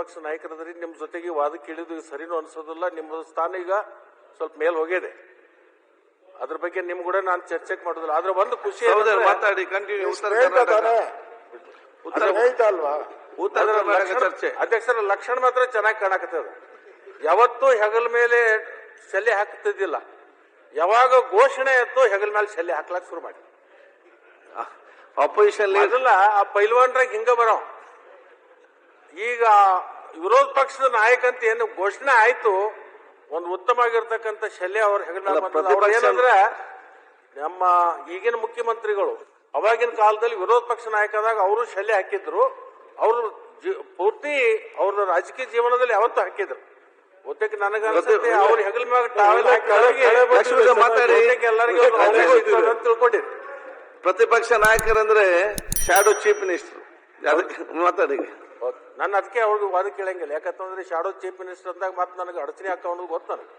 ಪಕ್ಷ ನಾಯಕರಾದ್ರಿ ನಿಮ್ಮ ಜೊತೆಗೆ ವಾದಕ್ಕೆ ಇಳಿದು ಸರಿನೂ ಅನ್ಸೋದಿಲ್ಲ. ನಿಮ್ಮ ಸ್ಥಾನ ಈಗ ಸ್ವಲ್ಪ ಮೇಲ್ ಹೋಗಿದೆ. ಅದ್ರ ಬಗ್ಗೆ ನಿಮ್ ಕೂಡ ನಾನು ಚರ್ಚೆ ಮಾಡೋದಿಲ್ಲ. ಆದ್ರೆ ಒಂದು ಖುಷಿ ಮಾತಾಡಿ ಕಂಟಿನ್ಯೂ. ಚರ್ಚೆ ಅಧ್ಯಕ್ಷರ ಲಕ್ಷಣ ಮಾತ್ರ ಚೆನ್ನಾಗಿ ಕಾಣಕತ್ತದ. ಯಾವತ್ತೂ ಹೆಗಲ ಮೇಲೆ ಶಲ್ಯ ಹಾಕ್ತಿದ್ದಿಲ್ಲ. ಯಾವಾಗ ಘೋಷಣೆ ಆಯ್ತು ಹೆಗಲ ಮೇಲೆ ಶಲ್ಯ ಹಾಕ್ಲಾಕ್ ಶುರು ಮಾಡಿ. ಅಪೋಸಿಷನ್ ಅದಲ್ಲ ಆ ಪೈಲ್ವಾನ್ರಾಗ ಹಿಂಗ ಬರೋ. ಈಗ ವಿರೋಧ ಪಕ್ಷದ ನಾಯಕ ಅಂತ ಏನು ಘೋಷಣೆ ಆಯ್ತು, ಒಂದು ಉತ್ತಮವಾಗಿರ್ತಕ್ಕಂಥ ಶಲ್ಯ ಅವ್ರ ಹೆಗಲ ಏನಂದ್ರೆ ನಮ್ಮ ಈಗಿನ ಮುಖ್ಯಮಂತ್ರಿಗಳು ಅವಾಗಿನ ಕಾಲದಲ್ಲಿ ವಿರೋಧ ಪಕ್ಷ ನಾಯಕರಾದಾಗ ಅವರು ಶಲ್ಯ ಹಾಕಿದ್ರು. ಅವರು ಪೂರ್ತಿ ಅವ್ರ ರಾಜಕೀಯ ಜೀವನದಲ್ಲಿ ಯಾವತ್ತೂ ಹಾಕಿದ್ರು. ಒತ್ತಕ್ಕೆ ನನಗ ಅನ್ಸುತ್ತೆ ಅವ್ರ ಹೆಗಲ ಮ್ಯಾಗ ಟಾವೆಲ್ ಮಾತಾಡಿ ಎಲ್ಲರಿಗೂ ತಿಳ್ಕೊಂಡಿರಿ. ಪ್ರತಿಪಕ್ಷ ನಾಯಕರಂದ್ರೆ ಶಾಡೋ ಚೀಫ್ ಮಿನಿಸ್ಟರ್ ಮಾತಾಡಿ. ನನ್ನ ಅದಕ್ಕೆ ಅವ್ರಿಗೆ ವಾದ ಕೇಳಂಗಿಲ್ಲ. ಯಾಕಂತಂದ್ರೆ ಶಾಡೋ ಚೀಫ್ ಮಿನಿಸ್ಟರ್ ಅಂದಾಗ ಮತ್ತೆ ನನಗೆ ಅಡಚಣೆ ಹಾಕೋದು ಗೊತ್ತ ನನಗೆ.